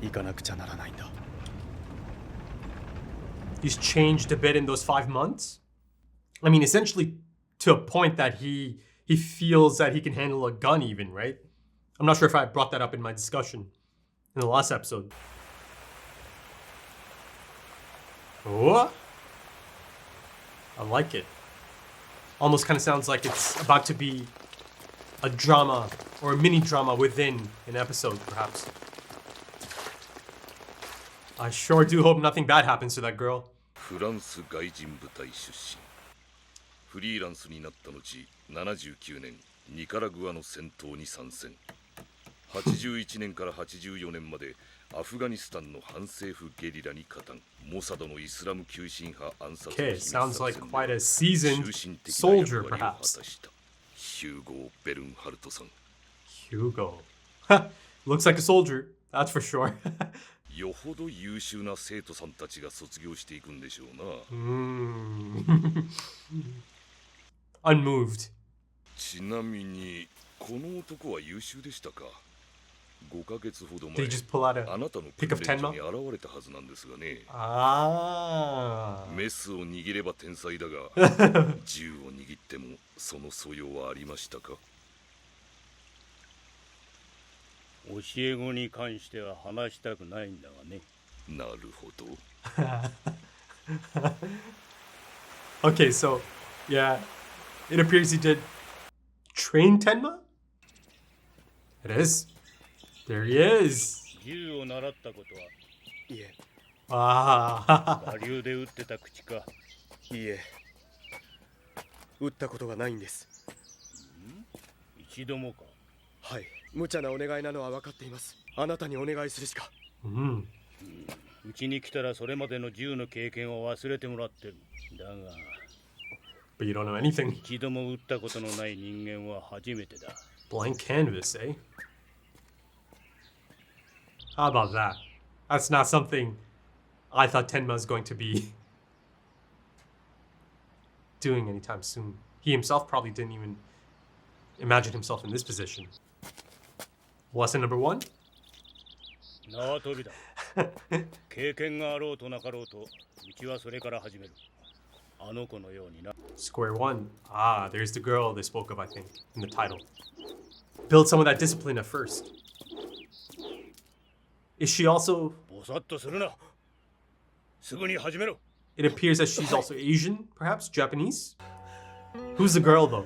行かなくちゃならないんだ。 He's changed a bit in those 5 months. I mean, essentially to a point that he feels that he can handle a gun even, right? I'm not sure if I brought that up in my discussion in the last episode. Oh, I like it. Almost kind of sounds like it's about to be a drama or a mini drama within an episode, perhaps. I sure do hope nothing bad happens to that girl. フランス外人部隊出身。フリーランスになった後、79年ニカラグアの戦闘に参戦。81年から84年までアフガニスタンの反政府ゲリラに加担。モサドのイスラム急進派暗殺の秘密作戦で中心的な役割を果たしたヒューゴー・ベルンハルトさん。Hugo. Looks like a soldier, that's for sure. よほど優秀な生徒さんたちが卒業していくんでしょうな。Unmoved. ちなみにこの男は優秀でしたか。5ヶ月ほど前、 Did he just pull out あ a なたの pick 訓 of 練所 Tenma? に現れたはずなんですがね。Ah. メスを握れば天才だが、銃を握ってもその素養はありましたか。教え子に関しては話したくないんだがね。なるほど。Okay, so yeah, it appears he did train Tenma? It is. There he is. 銃を習ったことは。いえ、 Ah. 我流で撃ってた口か。いいえ、撃ったことがないんです。一度もか。はい、無茶なお願いなのは分かっています。あなたにお願いするしか。うちに来たらそれまでの銃の経験を忘れてもらってる。だが But you don't know anything. 一度も撃ったことのない人間は初めてだ。 Blank canvas, eh? How about that? That's not something I thought Tenma was going to be doing anytime soon. He himself probably didn't even imagine himself in this position. Lesson number 1? 縄跳びだ。経験があろうとなかろうと、うちはそれから始める。あの子のようにな。 Square one. Ah, there's the girl they spoke of, I think, in the title. Build some of that discipline at first. Is she also... ぼさっとするな。すぐに始めろ。 It appears that she's also Asian, perhaps? Japanese? Who's the girl, though?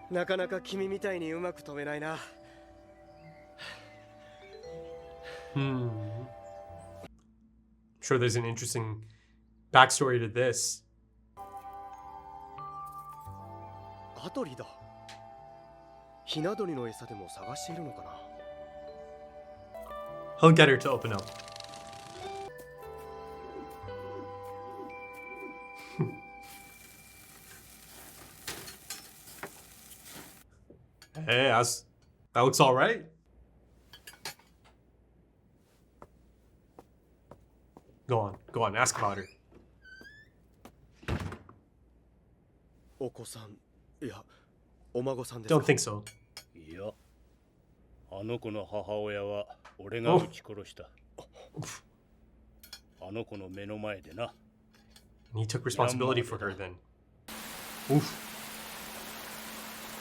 なかなか君みたいにうまく飛べないな。I'm sure there's an interesting backstory to this. アトリだ。ひな鳥の餌でも探しているのかな。 He'll get her to open up. Hey, that looks all right. Go on, ask about her. お子さん、いや、お孫さんですか。 Don't think so. いや、あの子の母親は俺が撃ち殺した。あの子の目の前でな。 And he took responsibility for her then. Oof.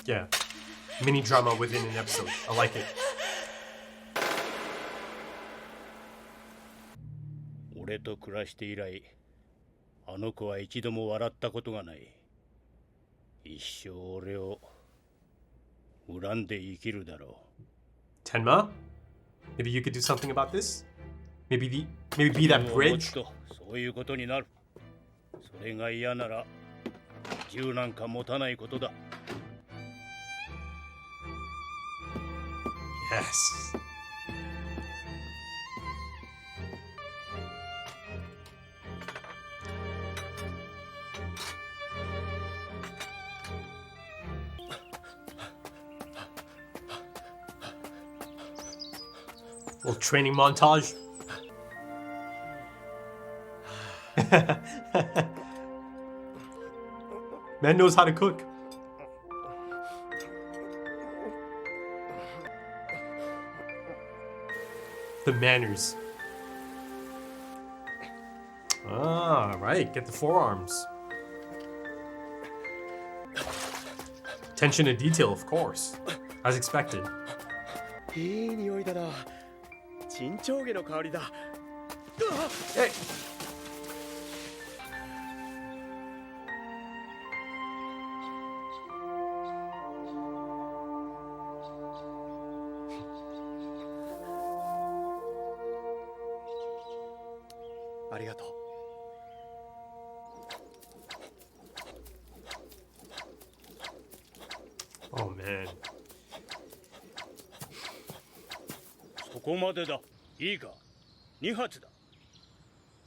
Yeah. Mini drama within an episode. I like it. 俺と暮らして以来、あの子は一度も笑ったことがない。一生俺を恨んで生きるだろう。 Tenma? Maybe you could do something about this? Maybe be that bridge? そういうことになる。それが嫌なら銃なんか持たないことだ。 Yes. Little training montage. Man knows how to cook. The manners. Ah, right. Get the forearms. Attention to detail, of course. As expected. いい匂いだな。チンチョウゲの香りだ。Hey. ありがとう。Oh man. そこまでだ。いいか。2発だ。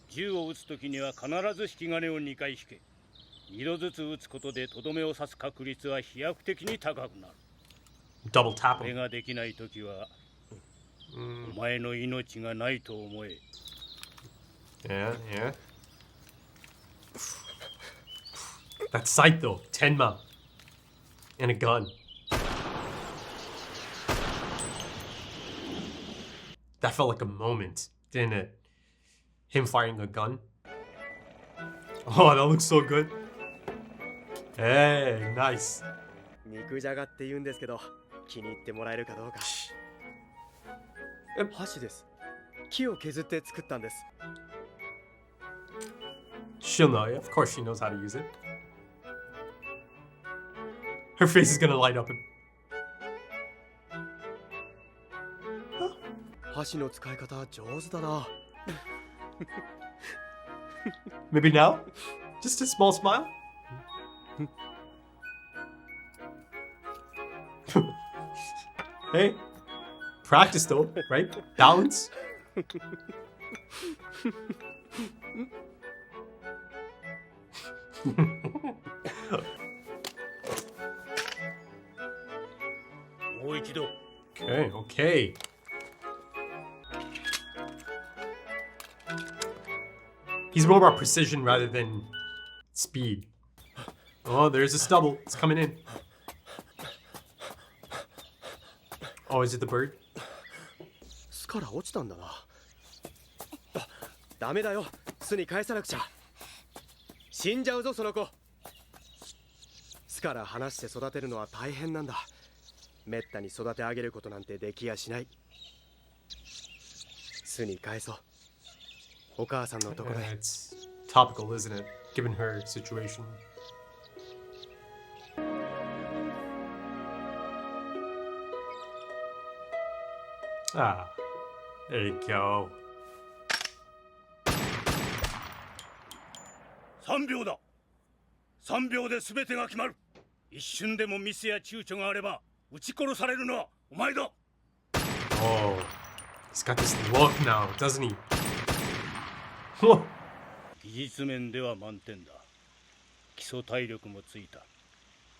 銃を撃つときには必ず引き金を2回引け。2度ずつ撃つことでとどめを刺す確率は飛躍的に高くなる。 Double tap これ him. ができないときは、お前の命がないと思え。 Yeah, yeah. That sight though, Tenma. And a gun. That felt like a moment, didn't it? Him firing a gun. Oh, that looks so good. Hey, nice. 肉じゃがって言うんですけど、気に入ってもらえるかどうか。箸です。木を削って作ったんです。 She'll know, yeah. Of course she knows how to use it. Her face is gonna light up. 箸の使い方上手だな。 Maybe now? Just a small smile? Hey, practice though, right? Balance. Okay, okay. He's more about precision rather than speed. Oh, there's a stubble. It's coming in. Oh, is it the bird? 巣から落ちたんだな。あ、ダメだよ。巣に返さなくちゃ。死んじゃうぞその子。巣から離して育てるのは大変なんだ。めったに育て上げることなんてできやしない。巣に返そう。お母さんのところへ。It's topical, isn't it? Given her situation. Ah, there you go. 3秒だ。3秒で全てが決まる。一瞬でもミスや躊躇があれば撃ち殺されるのはお前だ。 Oh, he's got this look now, doesn't he? 技術面では満点だ。基礎体力もついた。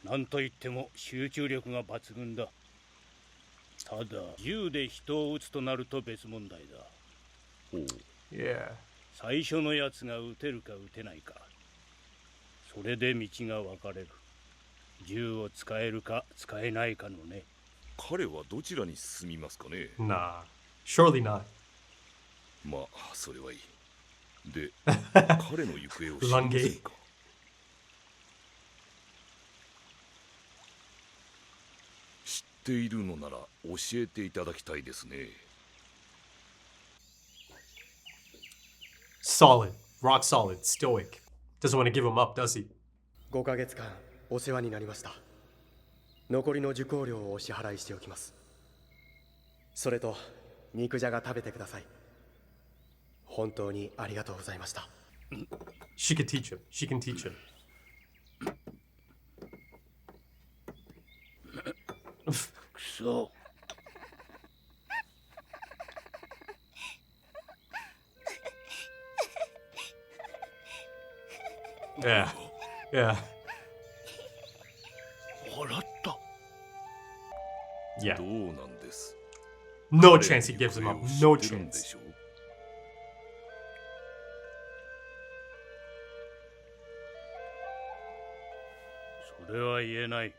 なんといっても集中力が抜群だ。ただ銃で人を撃つとなると別問題だ。ほう。Yeah. 最初のやつが撃てるか撃てないか。それで道が分かれる。銃を使えるか使えないかのね。彼はどちらに進みますかね。 Nah, surely not. まあそれはいい。で、彼の行方を知りませんか。知っているのなら教えていただきたいですね。 Solid, rock solid, stoic. Doesn't want to give him up, does he? 5ヶ月間お世話になりました。残りの受講料をお支払いしておきます。それと肉じゃが食べてください。本当にありがとうございました。 She can teach him. She can teach him. So. Yeah, yeah, 笑った。 yeah. どうなんです。 No 彼の chance he gives him 行 up. 方を No 知ってるんで chance. しょう。それは言えない。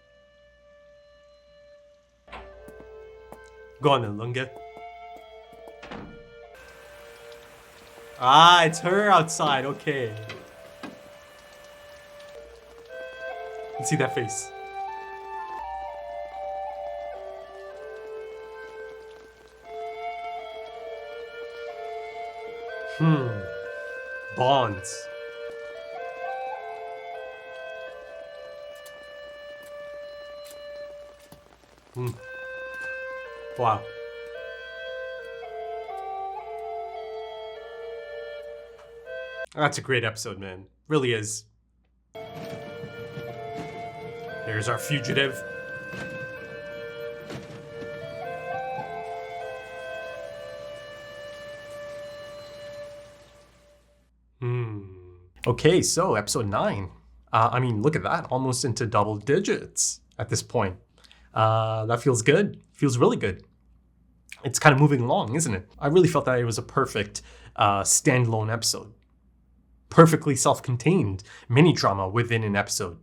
Go on then, Lunge. Ah, it's her outside. Okay. Let's see that face. Bonds. Wow. That's a great episode, man. Really is. There's our fugitive. Okay, so episode 9. I mean, look at that. Almost into double digits at this point. That feels good. Feels really good. It's kind of moving along, isn't it? I really felt that it was a perfect standalone episode. Perfectly self-contained mini drama within an episode,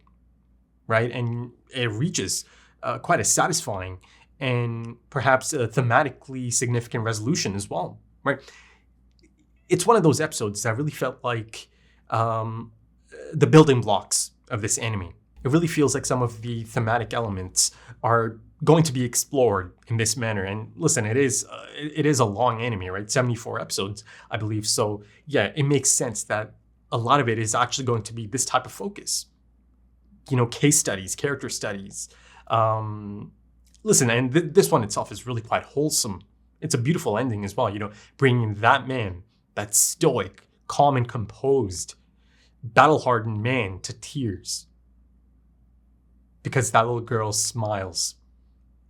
right? And it reaches quite a satisfying and perhaps a thematically significant resolution as well, right? It's one of those episodes that really felt like the building blocks of this anime. It really feels like some of the thematic elements are going to be explored in this manner. And listen, it is a long anime, right? 74 episodes, I believe. So yeah, it makes sense that a lot of it is actually going to be this type of focus. You know, case studies, character studies. Listen, and this one itself is really quite wholesome. It's a beautiful ending as well, you know, bringing that man, that stoic, calm and composed, battle-hardened man to tears. Because that little girl smiles.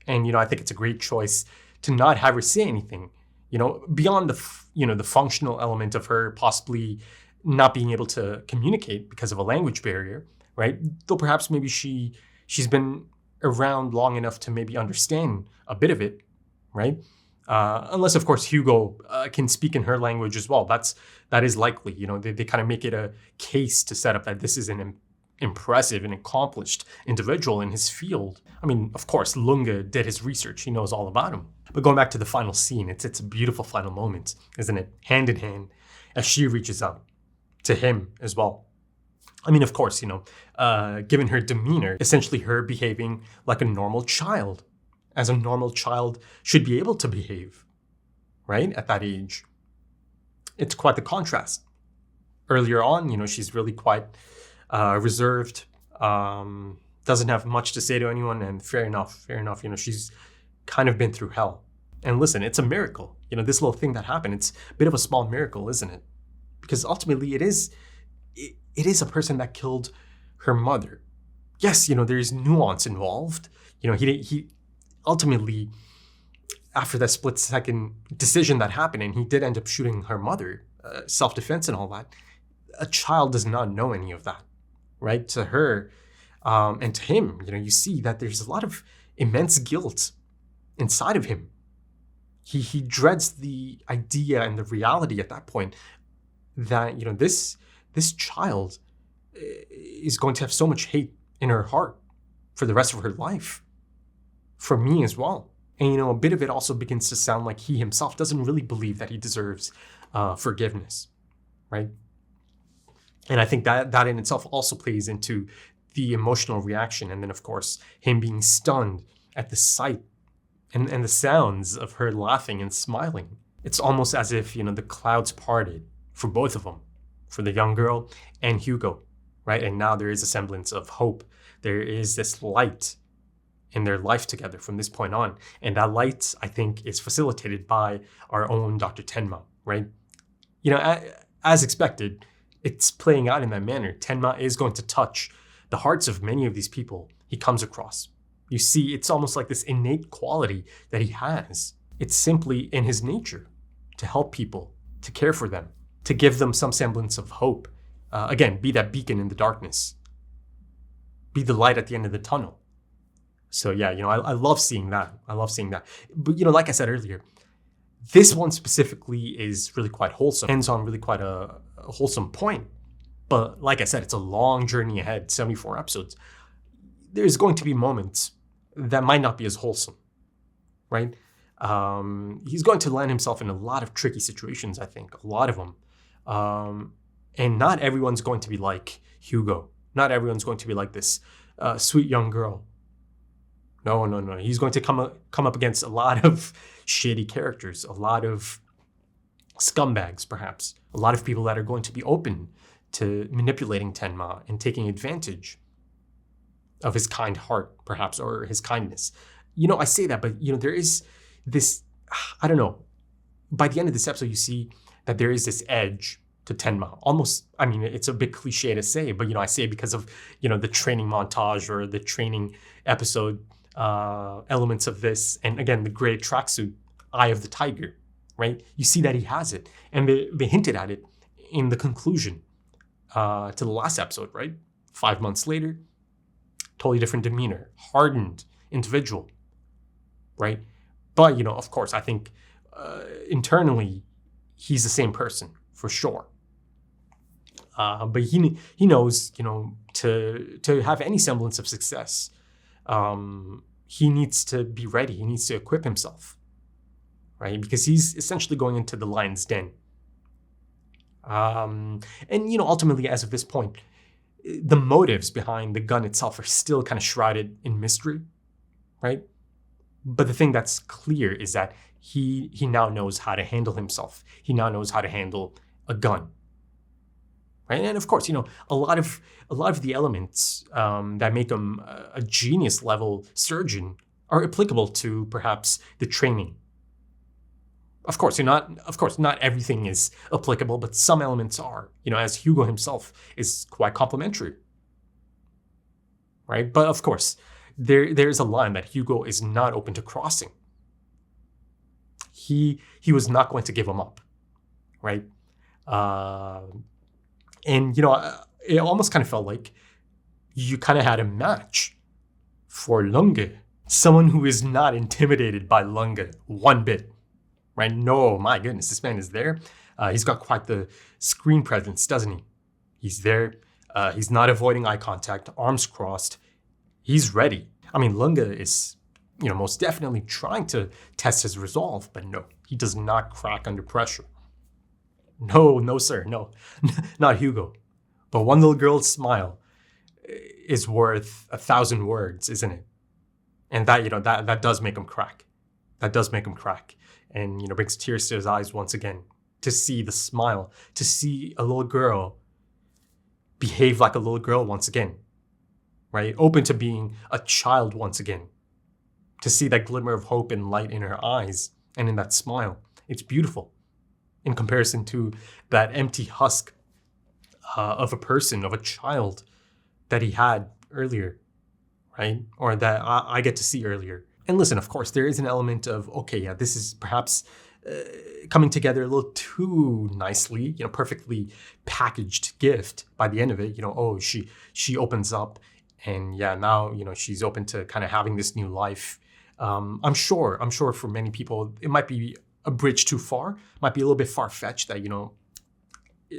And, you know, I think it's a great choice to not have her say anything, you know, beyond the functional element of her possibly not being able to communicate because of a language barrier, right? Though perhaps maybe she's been around long enough to maybe understand a bit of it, right? Unless, of course, Hugo can speak in her language as well. That is likely. You know, they kind of make it a case to set up that this is an impressive and accomplished individual in his field. I mean, of course, Lunge did his research. He knows all about him. But going back to the final scene, it's a beautiful final moment, isn't it? Hand in hand, as she reaches out to him as well. I mean, of course, you know, given her demeanor, essentially her behaving like a normal child, as a normal child should be able to behave, right? At that age. It's quite the contrast. Earlier on, you know, she's really quite reserved, doesn't have much to say to anyone, and fair enough, you know, she's kind of been through hell. And listen, it's a miracle. You know, this little thing that happened, it's a bit of a small miracle, isn't it? Because ultimately it is a person that killed her mother. Yes, you know, there's nuance involved. You know, he ultimately, after that split-second decision that happened, and he did end up shooting her mother, self-defense and all that, a child does not know any of that, right? To her and to him, you know, you see that there's a lot of immense guilt inside of him. He dreads the idea and the reality at that point that, you know, this child is going to have so much hate in her heart for the rest of her life. For me as well. And, you know, a bit of it also begins to sound like he himself doesn't really believe that he deserves forgiveness, right? And I think that in itself also plays into the emotional reaction. And then, of course, him being stunned at the sight and the sounds of her laughing and smiling. It's almost as if, you know, the clouds parted for both of them, for the young girl and Hugo, right? And now there is a semblance of hope. There is this light in their life together from this point on. And that light, I think, is facilitated by our own Dr. Tenma, right? You know, as expected, it's playing out in that manner. Tenma is going to touch the hearts of many of these people he comes across. You see, it's almost like this innate quality that he has. It's simply in his nature to help people, to care for them, to give them some semblance of hope. Again, be that beacon in the darkness. Be the light at the end of the tunnel. So yeah, you know, I love seeing that. But, you know, like I said earlier, this one specifically is really quite wholesome. Ends on really quite a wholesome point. But like I said, it's a long journey ahead, 74 episodes. There's going to be moments that might not be as wholesome, right? He's going to land himself in a lot of tricky situations, I think, a lot of them. And not everyone's going to be like Hugo. Not everyone's going to be like this sweet young girl. No. He's going to come up against a lot of shady characters, a lot of scumbags, perhaps. A lot of people that are going to be open to manipulating Tenma and taking advantage of his kind heart, perhaps, or his kindness. I say that, but, there is this, I don't know. By the end of this episode, you see that there is this edge to Tenma. Almost, it's a bit cliche to say, but, I say it because of, the training montage or the training episode elements of this. And again, the gray tracksuit, Eye of the Tiger, right? You see that he has it. And they hinted at it in the conclusion to the last episode, right? 5 months later, totally different demeanor, hardened individual, right? But, of course, I think internally, he's the same person for sure. But he knows, to have any semblance of success, he needs to be ready. He needs to equip himself, right? Because he's essentially going into the lion's den. And, ultimately, as of this point, the motives behind the gun itself are still kind of shrouded in mystery, right? But the thing that's clear is that he now knows how to handle himself. He now knows how to handle a gun, right? And of course, a lot of the elements that make him a genius level surgeon are applicable to perhaps the training. Of course, not everything is applicable, but some elements are. As Hugo himself is quite complimentary, right? But of course, there's a line that Hugo is not open to crossing. He was not going to give him up, right? And it almost kind of felt like you kind of had a match for Lunge, someone who is not intimidated by Lunge one bit. Right? No, my goodness, this man is there. He's got quite the screen presence, doesn't he? He's there. He's not avoiding eye contact, arms crossed. He's ready. Lunge is, most definitely trying to test his resolve, but no, he does not crack under pressure. No, sir, no, not Hugo. But one little girl's smile is worth 1,000 words, isn't it? And that does make him crack. That does make him crack. And, brings tears to his eyes once again, to see the smile, to see a little girl behave like a little girl once again, right? Open to being a child once again, to see that glimmer of hope and light in her eyes and in that smile. It's beautiful in comparison to that empty husk of a person, of a child that he had earlier, right? Or that I get to see earlier. And listen, of course, there is an element of, okay, yeah, this is perhaps coming together a little too nicely, perfectly packaged gift by the end of it. She opens up and yeah, now, she's open to kind of having this new life. I'm sure for many people, it might be a bridge too far, might be a little bit far-fetched that,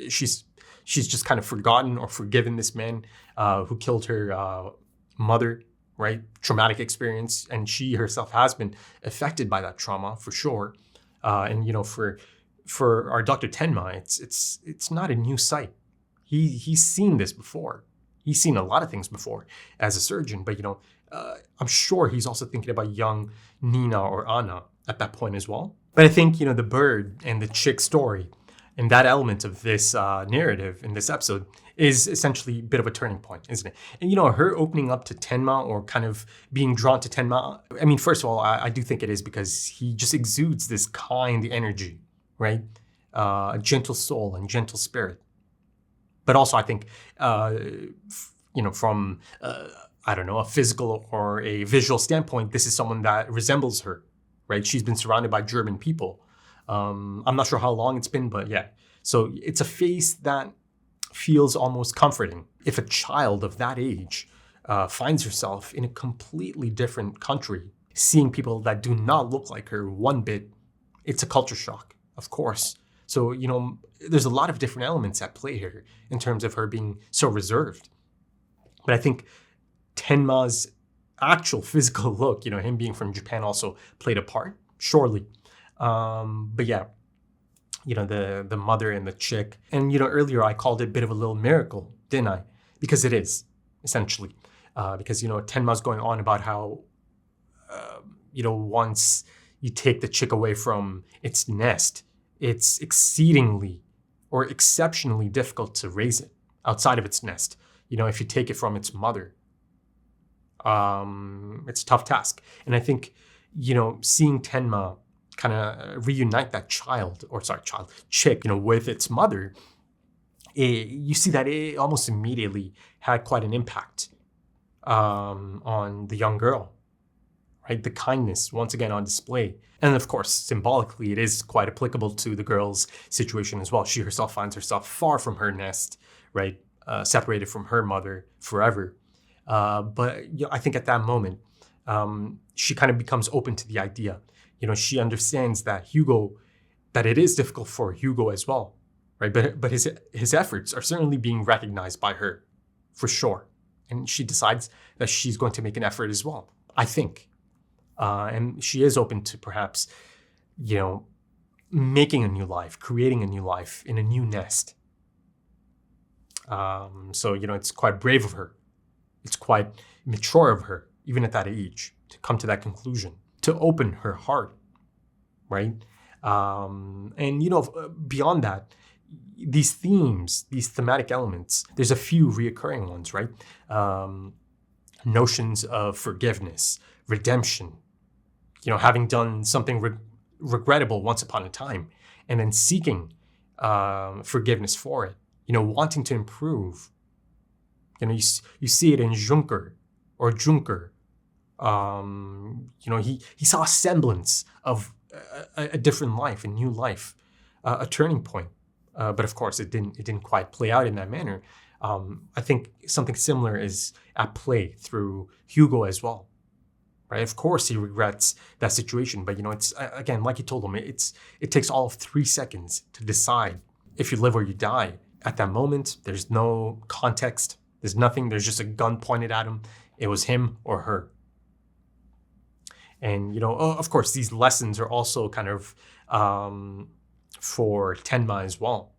she's just kind of forgotten or forgiven this man who killed her mother, right? Traumatic experience. And she herself has been affected by that trauma for sure. And, for our Dr. Tenma, it's not a new sight. He's seen this before. He's seen a lot of things before as a surgeon, but, I'm sure he's also thinking about young Nina or Anna at that point as well. But I think, the bird and the chick story and that element of this narrative in this episode is essentially a bit of a turning point, isn't it? And, her opening up to Tenma or kind of being drawn to Tenma, first of all, I do think it is because he just exudes this kind energy, right? A gentle soul and gentle spirit. But also I think, from, a physical or a visual standpoint, this is someone that resembles her, right? She's been surrounded by German people. I'm not sure how long it's been, but yeah. So it's a face that feels almost comforting. If a child of that age finds herself in a completely different country, seeing people that do not look like her one bit, it's a culture shock, of course. So, there's a lot of different elements at play here in terms of her being so reserved. But I think Tenma's actual physical look, him being from Japan also played a part, surely. But yeah, the mother and the chick. And, earlier I called it a bit of a little miracle, didn't I? Because it is, essentially. Because, Tenma's going on about how, once you take the chick away from its nest, it's exceedingly or exceptionally difficult to raise it outside of its nest. If you take it from its mother, it's a tough task. And I think, seeing Tenma kind of reunite that chick, with its mother, you see that it almost immediately had quite an impact on the young girl, right? The kindness, once again, on display. And of course, symbolically, it is quite applicable to the girl's situation as well. She herself finds herself far from her nest, right? Separated from her mother forever. But I think at that moment, she kind of becomes open to the idea. She understands that it is difficult for Hugo as well, right? But his efforts are certainly being recognized by her, for sure. And she decides that she's going to make an effort as well, I think. And she is open to perhaps, making a new life, creating a new life in a new nest. So, it's quite brave of her. It's quite mature of her, even at that age, to come to that conclusion, to open her heart, right? And, beyond that, these themes, these thematic elements, there's a few reoccurring ones, right? Notions of forgiveness, redemption, having done something regrettable once upon a time, and then seeking forgiveness for it, wanting to improve. You see it in Junker. He saw a semblance of a different life, a new life, a turning point. But of course, it didn't quite play out in that manner. I think something similar is at play through Hugo as well, right? Of course, he regrets that situation, but it's again, like you told him, it takes all of 3 seconds to decide if you live or you die. At that moment, there's no context. There's nothing. There's just a gun pointed at him. It was him or her. And of course, these lessons are also kind of for Tenma as well,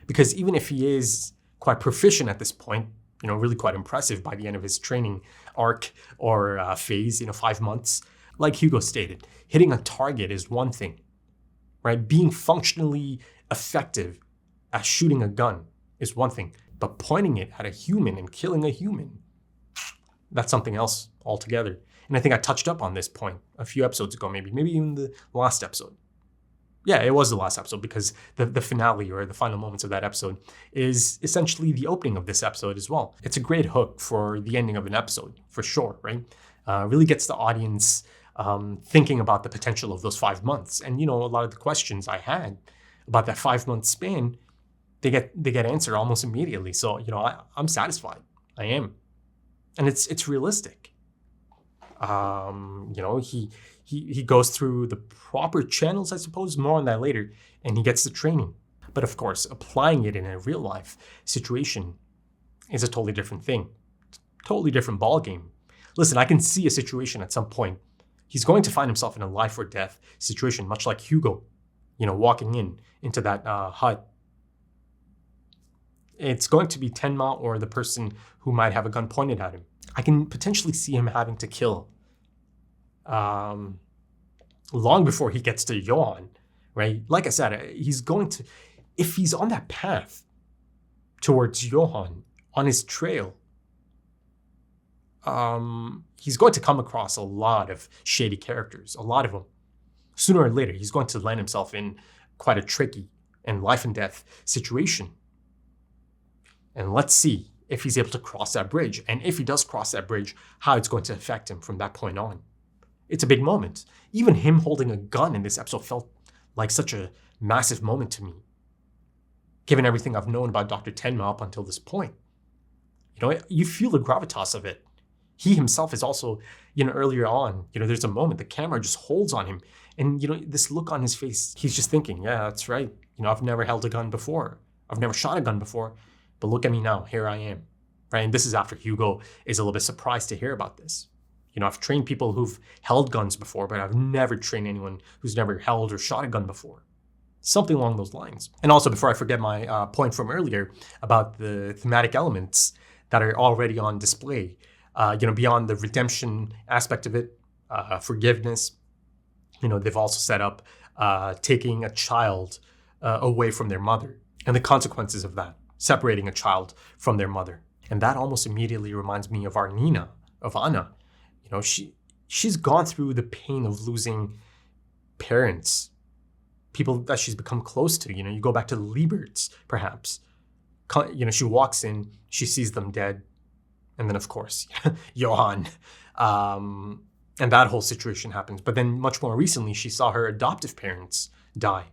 because even if he is quite proficient at this point, really quite impressive by the end of his training arc or phase, 5 months, like Hugo stated, hitting a target is one thing, right? Being functionally effective at shooting a gun is one thing, but pointing it at a human and killing a human, that's something else altogether. And I think I touched up on this point a few episodes ago, maybe even the last episode. Yeah, it was the last episode, because the finale or the final moments of that episode is essentially the opening of this episode as well. It's a great hook for the ending of an episode, for sure, right? Really gets the audience thinking about the potential of those 5 months. And, a lot of the questions I had about that 5-month span, they get answered almost immediately. So, I'm satisfied. I am. And it's realistic. He goes through the proper channels, I suppose, more on that later, and he gets the training. But of course, applying it in a real life situation is a totally different thing. Totally different ballgame. Listen, I can see a situation at some point. He's going to find himself in a life or death situation, much like Hugo, walking into that hut. It's going to be Tenma or the person who might have a gun pointed at him. I can potentially see him having to kill long before he gets to Johan, right? Like I said, if he's on that path towards Johan, on his trail, he's going to come across a lot of shady characters, a lot of them. Sooner or later, he's going to land himself in quite a tricky and life and death situation. And let's see if he's able to cross that bridge. And if he does cross that bridge, how it's going to affect him from that point on. It's a big moment. Even him holding a gun in this episode felt like such a massive moment to me, given everything I've known about Dr. Tenma up until this point. You feel the gravitas of it. He himself is also, earlier on, there's a moment the camera just holds on him. And, this look on his face, he's just thinking, yeah, that's right. I've never held a gun before. I've never shot a gun before. But look at me now, here I am, right? And this is after Hugo is a little bit surprised to hear about this. I've trained people who've held guns before, but I've never trained anyone who's never held or shot a gun before. Something along those lines. And also, before I forget my point from earlier about the thematic elements that are already on display, beyond the redemption aspect of it, forgiveness, they've also set up taking a child away from their mother and the consequences of that, separating a child from their mother. And that almost immediately reminds me of our Nina, of Anna. She's gone through the pain of losing parents, people that she's become close to. You go back to the Lieberts, perhaps. She walks in, she sees them dead. And then, of course, Johann. And that whole situation happens. But then much more recently, she saw her adoptive parents die,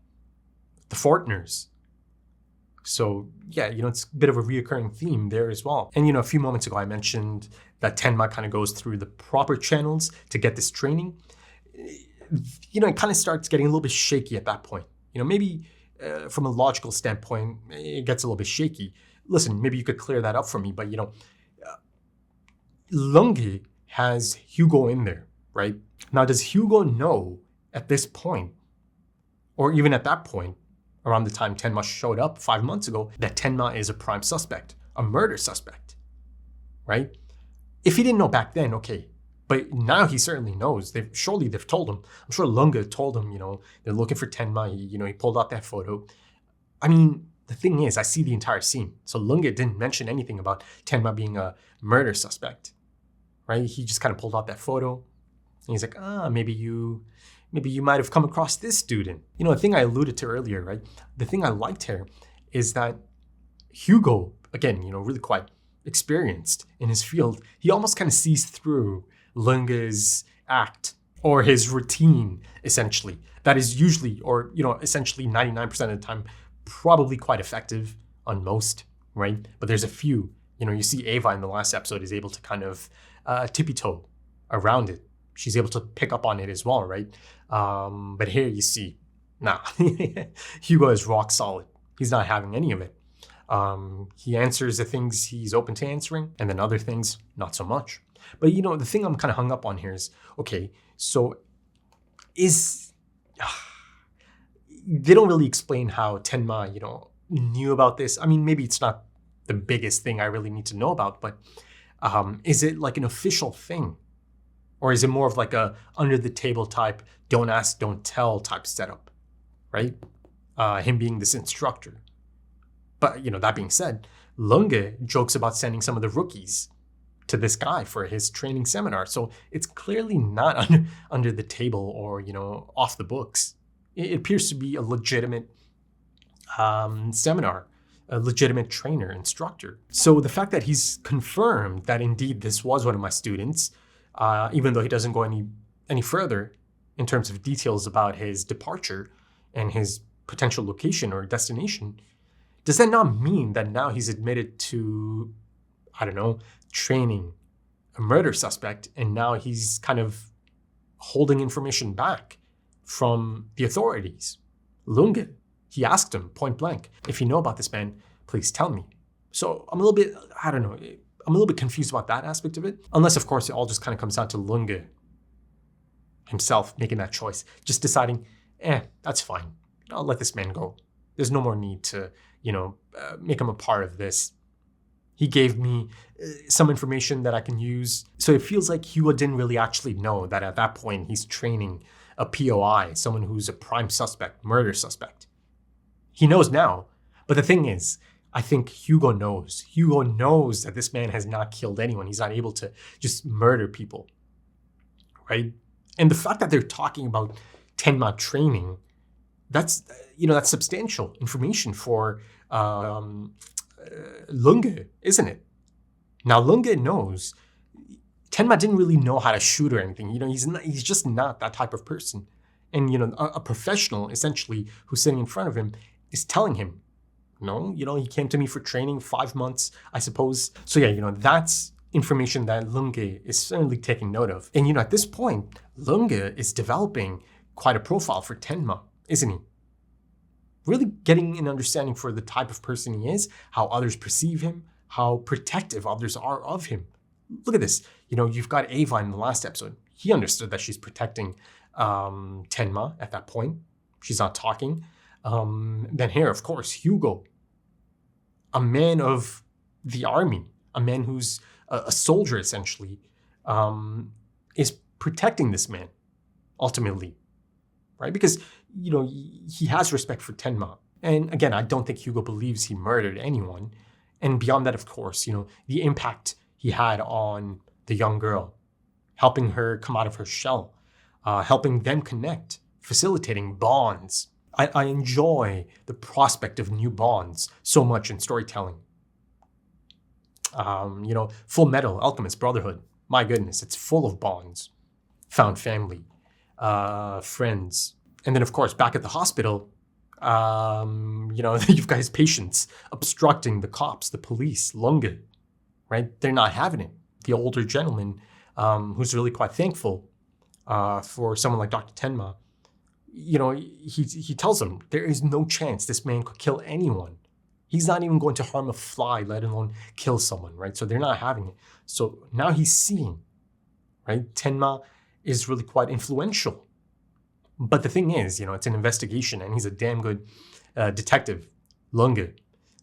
the Fortners. So yeah, it's a bit of a reoccurring theme there as well. And a few moments ago, I mentioned that Tenma kind of goes through the proper channels to get this training. It kind of starts getting a little bit shaky at that point. Maybe from a logical standpoint, it gets a little bit shaky. Listen, maybe you could clear that up for me, but Lunge has Hugo in there, right? Now, does Hugo know at this point, or even at that point, around the time Tenma showed up 5 months ago, that Tenma is a prime suspect, a murder suspect, right? If he didn't know back then, okay. But now he certainly knows. Surely they've told him. I'm sure Lunge told him, they're looking for Tenma. He pulled out that photo. I mean, the thing is, I see the entire scene. So Lunge didn't mention anything about Tenma being a murder suspect, right? He just kind of pulled out that photo. And he's like, maybe you might have come across this student. The thing I alluded to earlier, right? The thing I liked here is that Hugo, again, really quite experienced in his field, he almost kind of sees through Lunge's act or his routine, essentially. That is usually, or, essentially 99% of the time, probably quite effective on most, right? But there's a few. You see Ava in the last episode is able to kind of tippy-toe around it. She's able to pick up on it as well, right? But here you see, Hugo is rock solid. He's not having any of it. He answers the things he's open to answering, and then other things, not so much. But the thing I'm kind of hung up on here is, okay, so they don't really explain how Tenma, knew about this. I mean, maybe it's not the biggest thing I really need to know about, but is it like an official thing? Or is it more of like a under the table type, don't ask, don't tell type setup, right? Him being this instructor. But, that being said, Lunge jokes about sending some of the rookies to this guy for his training seminar. So it's clearly not under the table or, off the books. It appears to be a legitimate seminar, a legitimate trainer, instructor. So the fact that he's confirmed that indeed this was one of my students, even though he doesn't go any further in terms of details about his departure and his potential location or destination, does that not mean that now he's admitted to, training a murder suspect, and now he's kind of holding information back from the authorities? Lunge, he asked him point blank, if you know about this man, please tell me. So I'm a little bit, I'm a little bit confused about that aspect of it. Unless, of course, it all just kind of comes down to Lunge himself making that choice, just deciding, that's fine. I'll let this man go. There's no more need to, make him a part of this. He gave me some information that I can use. So it feels like Hugo didn't really actually know that at that point he's training a POI, someone who's a prime suspect, murder suspect. He knows now. But the thing is, I think Hugo knows. Hugo knows that this man has not killed anyone. He's not able to just murder people, right? And the fact that they're talking about Tenma training, that's substantial information for Lunge, isn't it? Now Lunge knows. Tenma didn't really know how to shoot or anything. He's just not that type of person. And a professional essentially who's sitting in front of him is telling him, no, he came to me for training 5 months, I suppose. So yeah, that's information that Lunge is certainly taking note of. And at this point, Lunge is developing quite a profile for Tenma, isn't he? Really getting an understanding for the type of person he is, how others perceive him, how protective others are of him. Look at this. You've got Ava in the last episode. He understood that she's protecting Tenma at that point. She's not talking. Then here, of course, Hugo, a man of the army, a man who's a soldier essentially, is protecting this man ultimately, right? Because, he has respect for Tenma. And again, I don't think Hugo believes he murdered anyone. And beyond that, of course, the impact he had on the young girl, helping her come out of her shell, helping them connect, facilitating bonds. I enjoy the prospect of new bonds so much in storytelling. Full Metal Alchemist Brotherhood, my goodness, it's full of bonds. Found family, friends. And then, of course, back at the hospital, you've got his patients obstructing the cops, the police, Lunge, right? They're not having it. The older gentleman, who's really quite thankful for someone like Dr. Tenma, he tells them there is no chance this man could kill anyone. He's not even going to harm a fly, let alone kill someone, right? So they're not having it. So now he's seeing, right? Tenma is really quite influential. But the thing is, it's an investigation and he's a damn good detective, Lunge.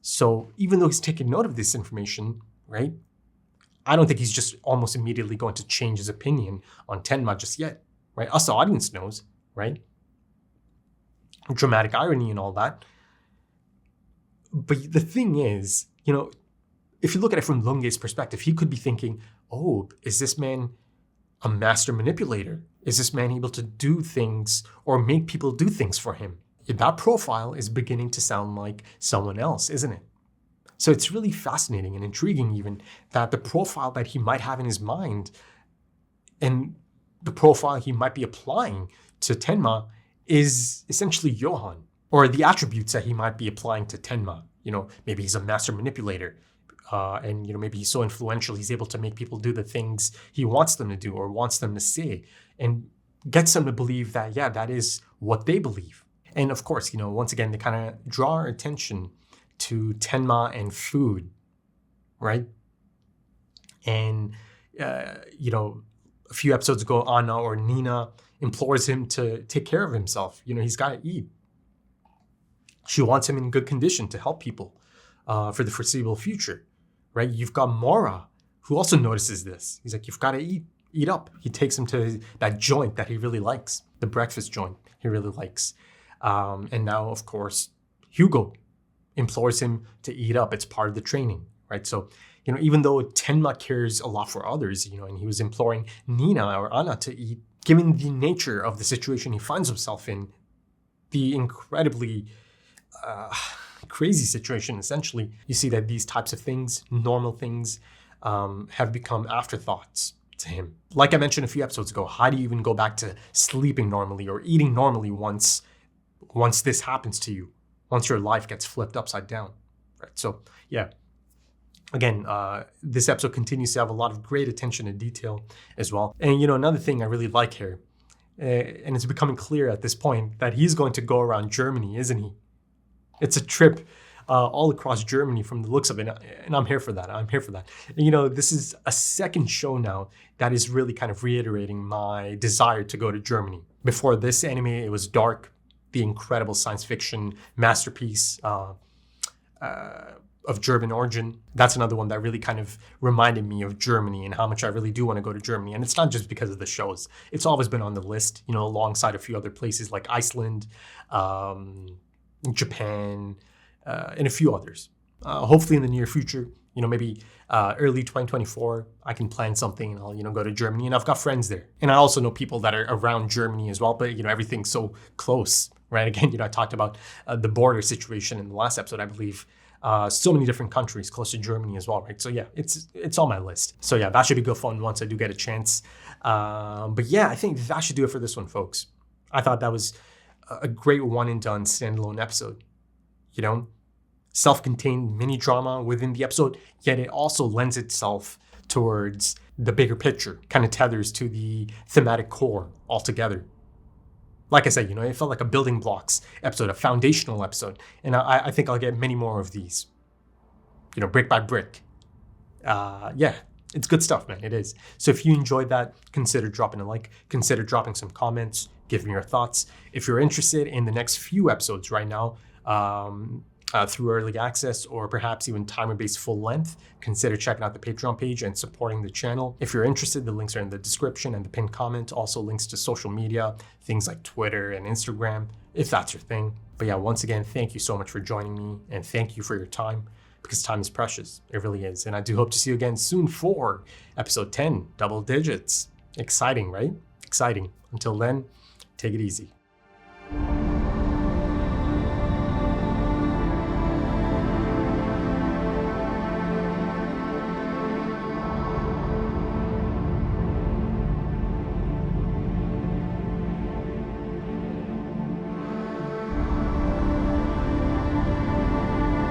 So even though he's taking note of this information, right? I don't think he's just almost immediately going to change his opinion on Tenma just yet, right? Us, the audience, knows, right? Dramatic irony and all that. But the thing is, if you look at it from Lunge's perspective, he could be thinking, oh, is this man a master manipulator? Is this man able to do things or make people do things for him? That profile is beginning to sound like someone else, isn't it? So it's really fascinating and intriguing even that the profile that he might have in his mind and the profile he might be applying to Tenma is essentially Johan, or the attributes that he might be applying to Tenma. Maybe he's a master manipulator, and maybe he's so influential he's able to make people do the things he wants them to do or wants them to say, and gets them to believe that, yeah, that is what they believe. And of course, once again, they kind of draw our attention to Tenma and food, right? And, a few episodes ago, Anna or Nina implores him to take care of himself. He's got to eat. She wants him in good condition to help people for the foreseeable future, right? You've got Mora, who also notices this. He's like, you've got to eat up. He takes him to that joint that he really likes, the breakfast joint he really likes. And now, of course, Hugo implores him to eat up. It's part of the training, right? So, even though Tenma cares a lot for others, and he was imploring Nina or Anna to eat, given the nature of the situation he finds himself in, the incredibly crazy situation, essentially, you see that these types of things, normal things, have become afterthoughts to him. Like I mentioned a few episodes ago, how do you even go back to sleeping normally or eating normally once this happens to you, once your life gets flipped upside down, right? So, yeah. Again, this episode continues to have a lot of great attention to detail as well. And, another thing I really like here, and it's becoming clear at this point, that he's going to go around Germany, isn't he? It's a trip all across Germany from the looks of it, and I'm here for that. And, this is a second show now that is really kind of reiterating my desire to go to Germany. Before this anime, it was Dark, the incredible science fiction masterpiece of German origin. That's another one that really kind of reminded me of Germany and how much I really do want to go to Germany. And it's not just because of the shows. It's always been on the list, alongside a few other places like Iceland, Japan, and a few others. Hopefully in the near future, maybe early 2024, I can plan something and I'll, go to Germany. And I've got friends there. And I also know people that are around Germany as well, but, everything's so close, right? Again, I talked about the border situation in the last episode, I believe. So many different countries close to Germany as well, right? So yeah, it's on my list. So yeah, that should be good fun once I do get a chance. But yeah, I think that should do it for this one, folks. I thought that was a great one and done standalone episode. Self-contained mini drama within the episode, yet it also lends itself towards the bigger picture, kind of tethers to the thematic core altogether. Like I said, it felt like a building blocks episode, a foundational episode. And I think I'll get many more of these, brick by brick. Yeah, It's good stuff, man. It is. So if you enjoyed that, consider dropping a like, consider dropping some comments, give me your thoughts. If you're interested in the next few episodes right now, through early access or perhaps even timer-based full length, consider checking out the Patreon page and supporting the channel. If you're interested, the links are in the description and the pinned comment. Also links to social media, things like Twitter and Instagram, if that's your thing. But yeah, once again, thank you so much for joining me and thank you for your time, because time is precious. It really is. And I do hope to see you again soon for episode 10, double digits. Exciting, right? Exciting. Until then, take it easy.